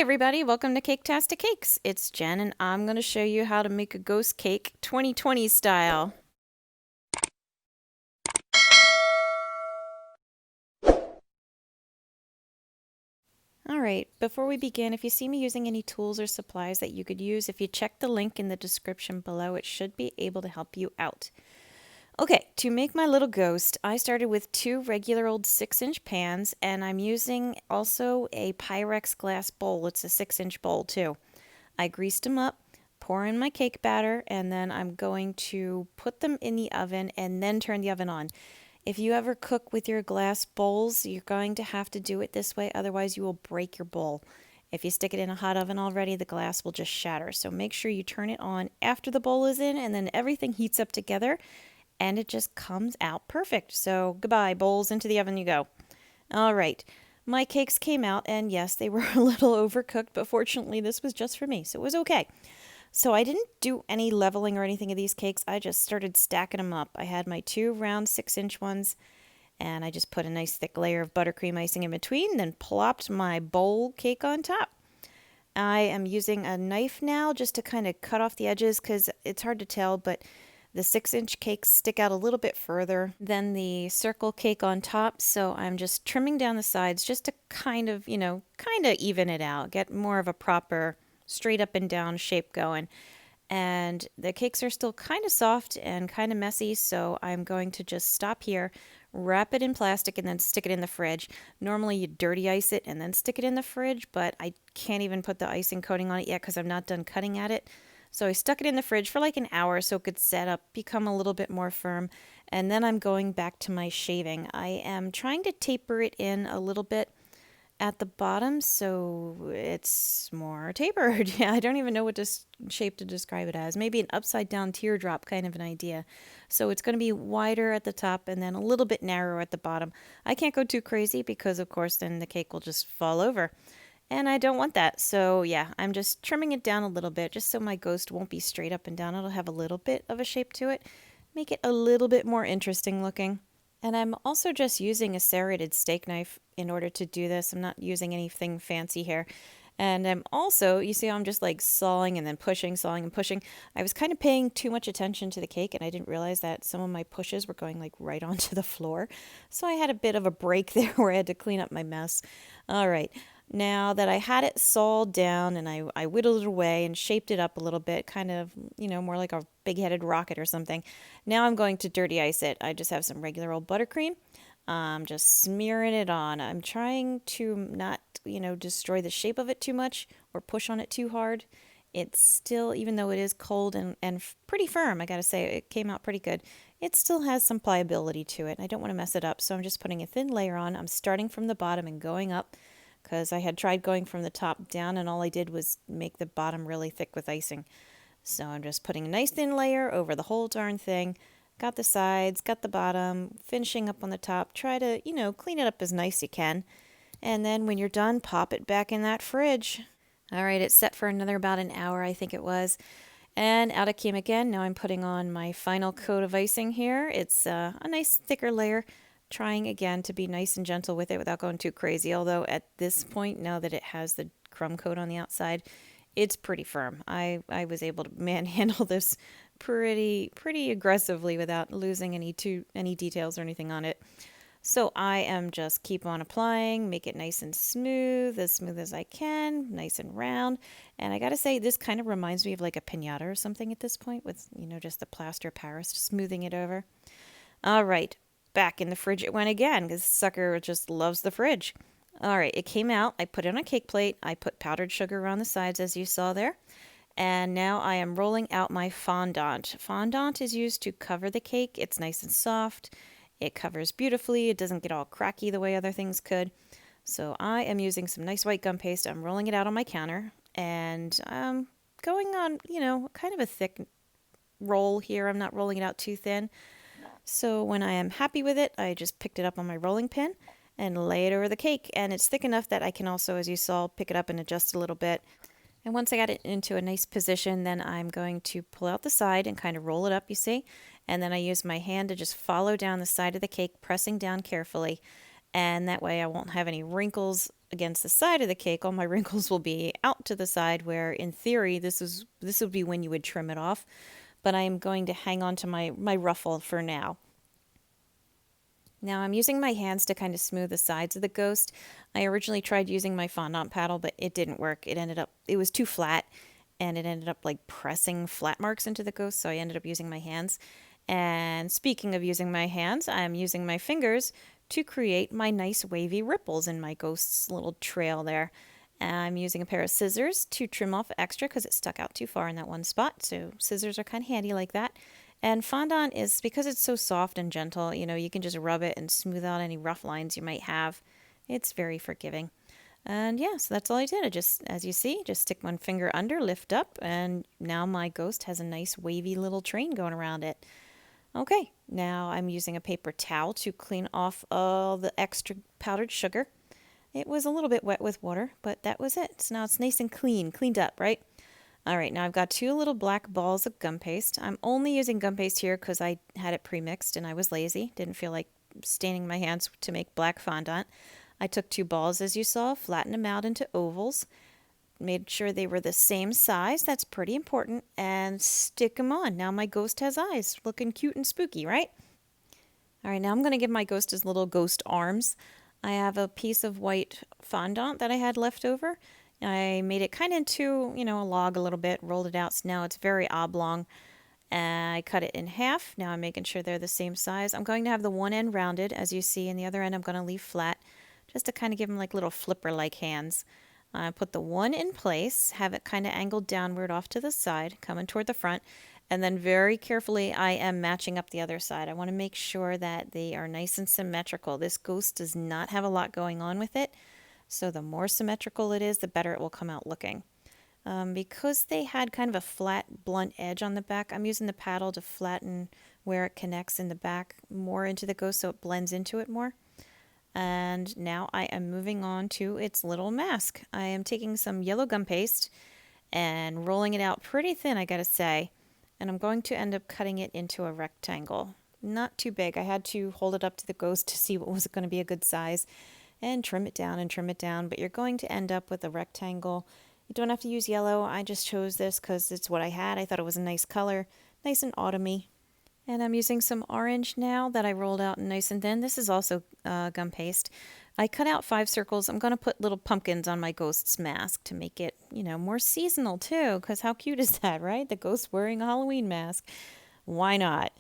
Hi everybody, welcome to Caketastic Cakes. It's Jen and I'm going to show you how to make a ghost cake 2020 style. Alright, before we begin, if you see me using any tools or supplies that you could use, if you check the link in the description below, it should be able to help you out. Okay, to make my little ghost, I started with two regular old 6-inch pans, and I'm using also a Pyrex glass bowl. It's a 6-inch bowl too. I greased them up, pour in my cake batter, and then I'm going to put them in the oven and then turn the oven on. If you ever cook with your glass bowls, you're going to have to do it this way, otherwise you will break your bowl. If you stick it in a hot oven already, the glass will just shatter. So make sure you turn it on after the bowl is in, and then everything heats up together and it just comes out perfect. So goodbye, bowls, into the oven you go. All right. My cakes came out, and yes, they were a little overcooked, but fortunately this was just for me, so it was okay. So I didn't do any leveling or anything of these cakes. I just started stacking them up. I had my two round 6-inch ones, and I just put a nice thick layer of buttercream icing in between, then plopped my bowl cake on top. I am using a knife now just to kind of cut off the edges because it's hard to tell, but the 6-inch cakes stick out a little bit further than the circle cake on top, so I'm just trimming down the sides just to kind of even it out, get more of a proper straight up and down shape going. And the cakes are still kind of soft and kind of messy, so I'm going to just stop here, wrap it in plastic, and then stick it in the fridge. Normally you dirty ice it and then stick it in the fridge, but I can't even put the icing coating on it yet because I'm not done cutting at it. So I stuck it in the fridge for like an hour so it could set up, become a little bit more firm, and then I'm going back to my shaving. I am trying to taper it in a little bit at the bottom so it's more tapered. Yeah, I don't even know what shape to describe it as. Maybe an upside down teardrop kind of an idea. So it's going to be wider at the top and then a little bit narrower at the bottom. I can't go too crazy because of course then the cake will just fall over. And I don't want that. So yeah, I'm just trimming it down a little bit just so my ghost won't be straight up and down. It'll have a little bit of a shape to it. Make it a little bit more interesting looking. And I'm also just using a serrated steak knife in order to do this. I'm not using anything fancy here. And I'm also, you see how I'm just like sawing and then pushing, sawing and pushing. I was kind of paying too much attention to the cake and I didn't realize that some of my pushes were going like right onto the floor. So I had a bit of a break there where I had to clean up my mess. All right. Now that I had it sawed down and I whittled it away and shaped it up a little bit, kind of, more like a big-headed rocket or something, now I'm going to dirty ice it. I just have some regular old buttercream. Just smearing it on. I'm trying to not, destroy the shape of it too much or push on it too hard. It's still, even though it is cold and pretty firm, I gotta say, it came out pretty good. It still has some pliability to it. I don't want to mess it up, so I'm just putting a thin layer on. I'm starting from the bottom and going up because I had tried going from the top down and all I did was make the bottom really thick with icing. So I'm just putting a nice thin layer over the whole darn thing. Got the sides, got the bottom, finishing up on the top. Try to, clean it up as nice as you can. And then when you're done, pop it back in that fridge. All right, it's set for another about an hour, I think it was. And out it came again. Now I'm putting on my final coat of icing here. It's a nice thicker layer. Trying again to be nice and gentle with it without going too crazy. Although at this point, now that it has the crumb coat on the outside, it's pretty firm. I was able to manhandle this pretty aggressively without losing any details or anything on it. So I am just keep on applying, make it nice and smooth as I can, nice and round. And I gotta say, this kind of reminds me of like a piñata or something at this point with, just the plaster of Paris, smoothing it over. All right, back in the fridge it went again because sucker just loves the fridge. All right, it came out. I put it on a cake plate. I put powdered sugar around the sides as you saw there. And now I am rolling out my fondant. Fondant is used to cover the cake. It's nice and soft. It covers beautifully. It doesn't get all cracky the way other things could. So I am using some nice white gum paste. I'm rolling it out on my counter and I'm going on, kind of a thick roll here. I'm not rolling it out too thin. So when I am happy with it, I just picked it up on my rolling pin and lay it over the cake. And it's thick enough that I can also, as you saw, pick it up and adjust a little bit. And once I got it into a nice position, then I'm going to pull out the side and kind of roll it up, you see. And then I use my hand to just follow down the side of the cake, pressing down carefully. And that way I won't have any wrinkles against the side of the cake, all my wrinkles will be out to the side, where in theory this would be when you would trim it off. But I am going to hang on to my ruffle for now. Now I'm using my hands to kind of smooth the sides of the ghost. I originally tried using my fondant paddle, but it didn't work. It was too flat, and it ended up like pressing flat marks into the ghost, so I ended up using my hands. And speaking of using my hands, I'm using my fingers to create my nice wavy ripples in my ghost's little trail there. I'm using a pair of scissors to trim off extra because it stuck out too far in that one spot, so scissors are kind of handy like that. And fondant is, because it's so soft and gentle, you can just rub it and smooth out any rough lines you might have. It's very forgiving. And yeah, so that's all I did. I just, as you see, just stick one finger under, lift up, and now my ghost has a nice wavy little train going around it. Okay, now I'm using a paper towel to clean off all the extra powdered sugar. It was a little bit wet with water, but that was it. So now it's nice and cleaned up, right? All right, now I've got 2 little black balls of gum paste. I'm only using gum paste here because I had it pre-mixed and I was lazy. Didn't feel like staining my hands to make black fondant. I took 2 balls, as you saw, flattened them out into ovals, made sure they were the same size. That's pretty important. And stick them on. Now my ghost has eyes, looking cute and spooky, right? All right, now I'm going to give my ghost his little ghost arms. I have a piece of white fondant that I had left over. I made it kind of into, a log a little bit, rolled it out, so now it's very oblong. I cut it in half. Now I'm making sure they're the same size. I'm going to have the one end rounded, as you see, and the other end I'm going to leave flat, just to kind of give them like little flipper-like hands. I put the one in place, have it kind of angled downward off to the side, coming toward the front, and then very carefully I am matching up the other side. I want to make sure that they are nice and symmetrical. This ghost does not have a lot going on with it, so the more symmetrical it is, the better it will come out looking. Because they had kind of a flat, blunt edge on the back, I'm using the paddle to flatten where it connects in the back more into the ghost so it blends into it more. And now I am moving on to its little mask. I am taking some yellow gum paste and rolling it out pretty thin, I gotta say. And I'm going to end up cutting it into a rectangle. Not too big. I had to hold it up to the ghost to see what was going to be a good size and trim it down, but you're going to end up with a rectangle. You don't have to use yellow. I just chose this because it's what I had. I thought it was a nice color, nice and autumny. And I'm using some orange now that I rolled out nice and thin. This is also gum paste. I cut out 5 circles. I'm going to put little pumpkins on my ghost's mask to make it, more seasonal too, because how cute is that, right? The ghost wearing a Halloween mask. Why not?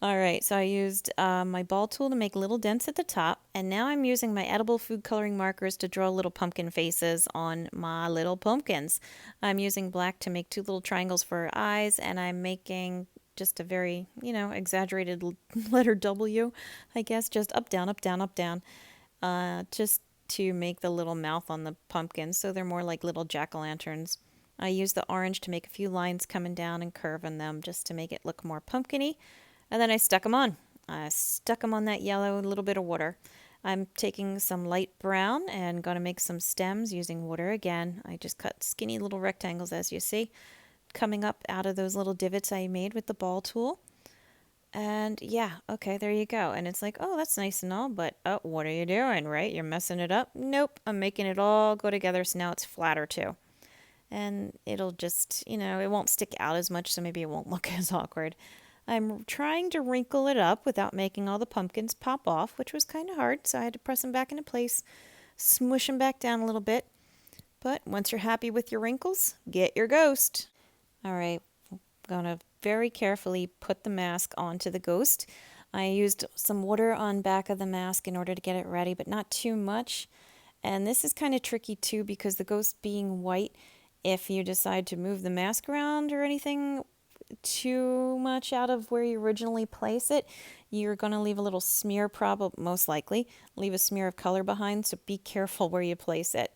All right, so I used my ball tool to make little dents at the top, and now I'm using my edible food coloring markers to draw little pumpkin faces on my little pumpkins. I'm using black to make 2 little triangles for eyes, and I'm making just a very, exaggerated letter W, I guess, just up, down, up, down, up, down, just to make the little mouth on the pumpkins so they're more like little jack-o'-lanterns. I used the orange to make a few lines coming down and curving them just to make it look more pumpkin-y. And then I stuck them on. I stuck them on that yellow, a little bit of water. I'm taking some light brown and going to make some stems using water again. I just cut skinny little rectangles, as you see, coming up out of those little divots I made with the ball tool. And yeah, okay, there you go. And it's like, oh, that's nice and all, but oh, what are you doing, right? You're messing it up? Nope, I'm making it all go together so now it's flatter too. And it'll just, it won't stick out as much, so maybe it won't look as awkward. I'm trying to wrinkle it up without making all the pumpkins pop off, which was kind of hard, so I had to press them back into place, smush them back down a little bit. But once you're happy with your wrinkles, get your ghost. All right, I'm going to very carefully put the mask onto the ghost. I used some water on back of the mask in order to get it ready, but not too much. And this is kind of tricky too because the ghost being white, if you decide to move the mask around or anything too much out of where you originally place it, you're going to leave a little smear, most likely leave a smear of color behind, so be careful where you place it.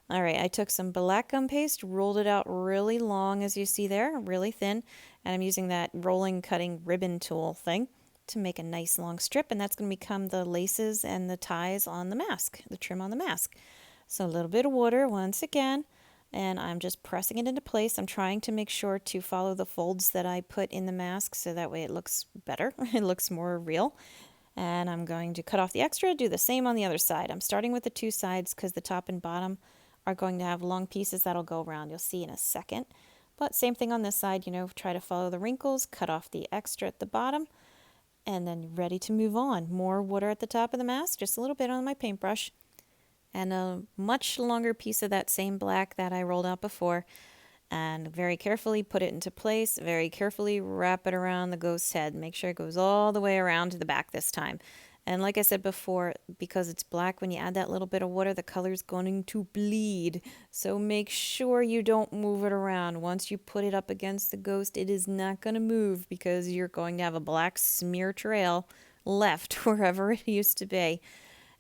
All right, I took some black gum paste, rolled it out really long, as you see there, really thin, and I'm using that rolling cutting ribbon tool thing to make a nice long strip, and that's going to become the laces and the ties on the mask, the trim on the mask. So a little bit of water once again, and I'm just pressing it into place. I'm trying to make sure to follow the folds that I put in the mask so that way it looks better. It looks more real. And I'm going to cut off the extra, do the same on the other side. I'm starting with the two sides because the top and bottom are going to have long pieces that'll go around. You'll see in a second. But same thing on this side, try to follow the wrinkles, cut off the extra at the bottom, and then ready to move on. More water at the top of the mask, just a little bit on my paintbrush, and a much longer piece of that same black that I rolled out before. And very carefully put it into place, very carefully wrap it around the ghost's head. Make sure it goes all the way around to the back this time. And like I said before, because it's black, when you add that little bit of water, the color's going to bleed. So make sure you don't move it around. Once you put it up against the ghost, it is not going to move because you're going to have a black smear trail left wherever it used to be.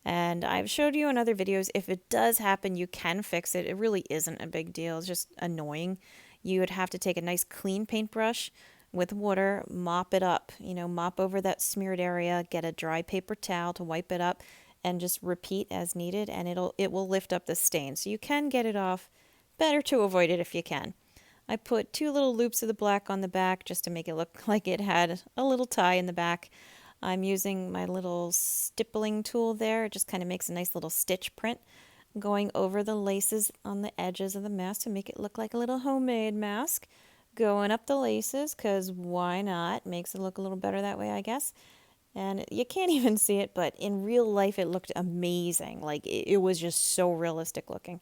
And I've showed you in other videos, if it does happen, you can fix it. It really isn't a big deal. It's just annoying. You would have to take a nice clean paintbrush with water, mop it up, mop over that smeared area, get a dry paper towel to wipe it up, and just repeat as needed, and it will lift up the stain. So you can get it off. Better to avoid it if you can. I put 2 little loops of the black on the back just to make it look like it had a little tie in the back. I'm using my little stippling tool there. It just kind of makes a nice little stitch print going over the laces on the edges of the mask to make it look like a little homemade mask. Going up the laces, because why not? Makes it look a little better that way, I guess. And you can't even see it, but in real life it looked amazing. Like it was just so realistic looking.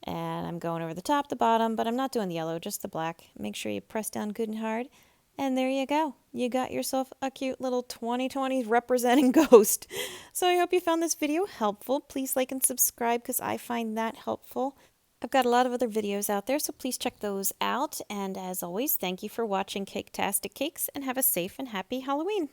And I'm going over the top, the bottom, but I'm not doing the yellow, just the black. Make sure you press down good and hard. And there you go. You got yourself a cute little 2020 representing ghost. So I hope you found this video helpful. Please like and subscribe because I find that helpful. I've got a lot of other videos out there, so please check those out. And as always, thank you for watching Caketastic Cakes and have a safe and happy Halloween.